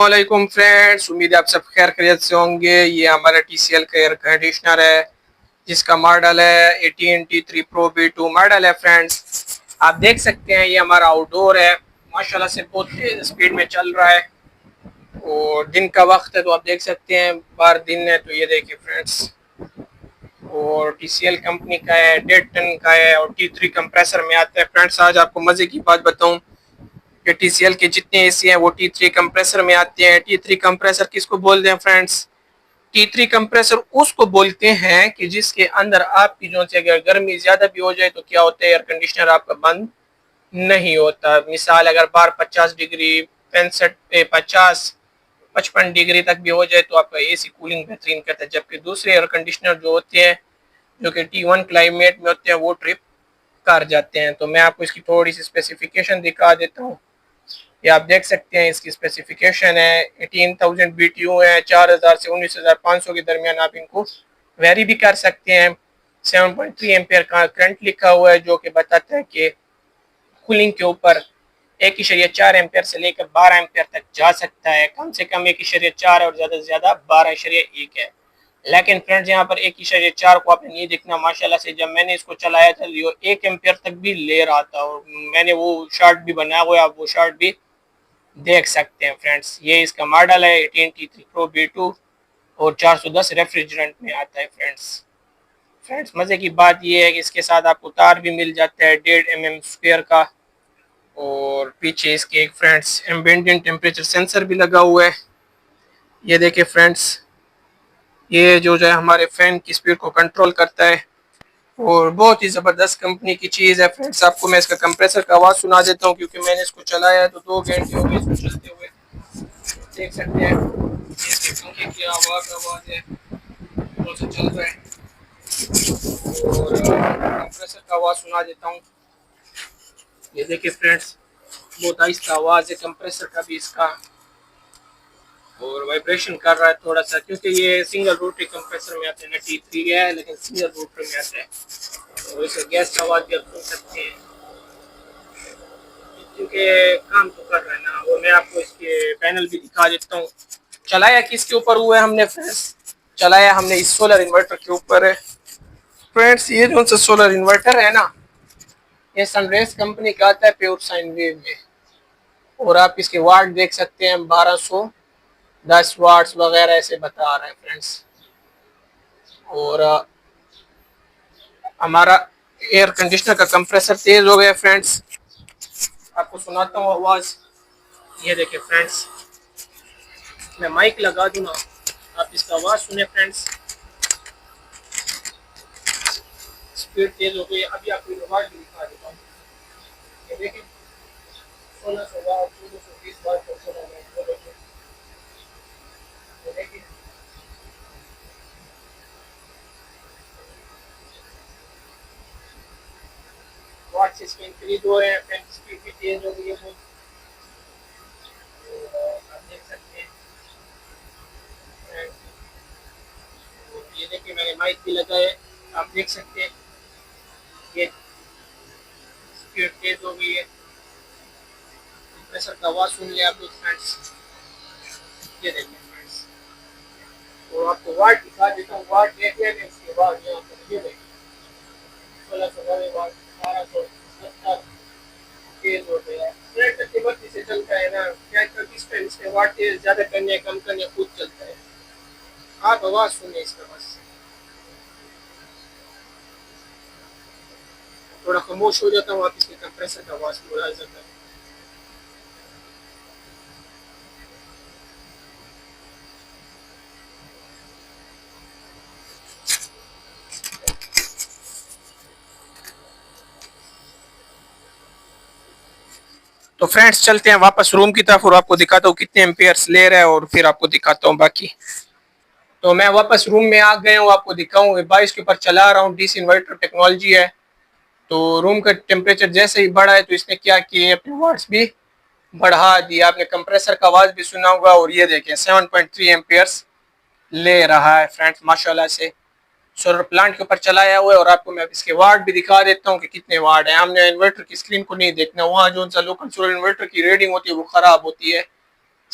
वालेकुम फ्रेंड्स, उम्मीद है आप सब खैर खैरियत से होंगे। ये हमारा TCL का एयर कंडीशनर है जिसका मॉडल है 18T3 Pro B2 मॉडल है। फ्रेंड्स आप देख सकते हैं ये हमारा आउटडोर है, माशाल्लाह से बहुत तेज स्पीड में चल रहा है और दिन का वक्त है तो आप देख सकते हैं बाहर दिन है। तो ये देखिए फ्रेंड्स, और TCL कंपनी का है, 1.5 टन का है और T3 कंप्रेसर में आता है। फ्रेंड्स आज आपको मज़े की बात बताऊं कि TCL के जितने एसी हैं वो T3 कंप्रेसर में आते हैं। T3 कंप्रेसर किसको बोलते हैं फ्रेंड्स? T3 कंप्रेसर उसको बोलते हैं कि जिसके अंदर आपकी जो से अगर गर्मी ज़्यादा भी हो जाए तो क्या होता है, एयर कंडीशनर आपका बंद नहीं होता। मिसाल अगर बाहर 50 डिग्री 50 55 डिग्री तक भी हो जाए तो आपका एसी कूलिंग बेहतरीन करता है, जबकि दूसरे एयर कंडीशनर जो होते हैं जो कि T1 क्लाइमेट में होते हैं वो ट्रिप कर जाते हैं। तो मैं आपको इसकी थोड़ी सी स्पेसिफिकेशन दिखा देता हूँ। ये आप देख सकते हैं इसकी स्पेसिफिकेशन है 18,000 BTU है, 4,000 से 19,500 के दरमियान आप इनको वेरी भी कर सकते हैं। 7.3 एम्पेयर का करंट लिखा हुआ है जो कि बताता है कि कूलिंग के ऊपर 1.4 एम्पेयर से लेकर 12 एम्पेयर तक जा सकता है। कम से कम 1.4 और ज़्यादा से ज़्यादा 12.1 है। लेकिन फ्रेंड्स यहाँ पर 1.4 को आपने नहीं देखना, माशाल्लाह से जब मैंने इसको चलाया था ये 1 एम्पेयर तक भी ले रहा था और मैंने वो शॉर्ट भी बनाया हुआ है, आप वो शॉर्ट भी देख सकते हैं। फ्रेंड्स ये इसका मॉडल है 18T3 Pro B2 और 410 रेफ्रिजरेंट में आता है। फ्रेंड्स मज़े की बात ये है कि इसके साथ आपको तार भी मिल जाता है 1.5 mm स्क्वायर का, और पीछे इसके एक फ्रेंड्स एम्बिएंट टेम्परेचर सेंसर भी लगा हुआ है। ये देखिए फ्रेंड्स, ये जो है हमारे फैन की स्पीड को कंट्रोल करता है और बहुत ही ज़बरदस्त कंपनी की चीज़ है। फ्रेंड्स आपको मैं इसका कंप्रेसर का आवाज़ सुना देता हूँ क्योंकि मैंने इसको चलाया है तो 2 घंटे हो गए इसको चलते हुए। देख सकते हैं इसके पंखे की आवाज़ है तो से चल रहा है। और कंप्रेसर का आवाज़ सुना देता हूँ। ये देखिए फ्रेंड्स, बहुत आहिस्ता आवाज़ है कंप्रेसर का भी इसका, और वाइब्रेशन कर रहा है थोड़ा सा क्योंकि ये सिंगल रोटरी कंप्रेसर में आते हैं ना। T3 है लेकिन सिंगल रोटरी में आता है और इसे गैस की आवाज़ भी आप सुन सकते हैं क्योंकि काम तो कर रहा है ना। और मैं आपको इसके पैनल भी दिखा देता हूँ। चलाया किसके ऊपर हुआ है हमने फ्रेंड्स? चलाया हमने इस सोलर इन्वर्टर के ऊपर है। फ्रेंड्स ये जो सा सोलर इन्वर्टर है ना, ये सनरेज कंपनी का आता है प्योर साइन वेव में, और आप इसके वाट देख सकते हैं 1210 वाट्स वगैरह ऐसे बता रहा है फ्रेंड्स। और हमारा एयर कंडीशनर का कंप्रेसर तेज हो गया फ्रेंड्स, आपको सुनाता हूँ आवाज़। ये देखिए फ्रेंड्स, मैं माइक लगा दूँ ना, आप इसका आवाज़ सुने फ्रेंड्स। स्पीड तेज हो गई, अभी आपको आवाज़ भी दिखा देता हूँ। ये देखिए 1600 वाट 1420 वाट तक चला गया। ये देखिए वाट से इसके इंक्रीज हो रहे हैं फ्रेंड्स, स्पीड भी तेज हो गई है बहुत। आप देख सकते हैं। ये देखिए मैंने माइक भी लगाया है, आप देख सकते हैं ये स्पीड तेज हो गई है। कंप्रेसर का आवाज़ सुन लिया आप लोग फ्रेंड्स। ये देखिए फ्रेंड्स, और आपको वाट दिखा देता हूँ। वाट देखिए इसके बाद यहाँ पर ये देखिए 1690 वाट 1270 तेज हो गया है। फ्रेंड गति से चलता है ना, क्या किस टाइम इसके वाट तेज ज़्यादा करने कम करने खुद चलता है। आप आवाज़ सुनिए इसका बस, थोड़ा खामोश हो जाता हूँ, आप इसके कंप्रेसर का आवाज़ पूरा जाता है। तो फ्रेंड्स चलते हैं वापस रूम की तरफ और आपको दिखाता हूँ कितने एम्पियर्स ले रहा है और फिर आपको दिखाता हूँ बाकी। तो मैं वापस रूम में आ गया हूँ, आपको दिखाऊँ 22 के ऊपर चला रहा हूँ। DC इन्वर्टर टेक्नोलॉजी है। तो रूम का टेम्परेचर जैसे ही बढ़ा है तो इसने क्या किया, अपने वाट्स भी बढ़ा दिया। आपने कंप्रेसर का आवाज़ भी सुना होगा। और ये देखें 7.3 एम्पियर्स ले रहा है फ्रेंड्स, माशाल्लाह से सोलर प्लांट के ऊपर चलाया हुआ है। और आपको मैं इसके वाट भी दिखा देता हूँ कि कितने वाट है। हमने इन्वर्टर की स्क्रीन को नहीं देखना, वहाँ जो सा लोकल सोलर इन्वर्टर की रीडिंग होती है वो ख़राब होती है।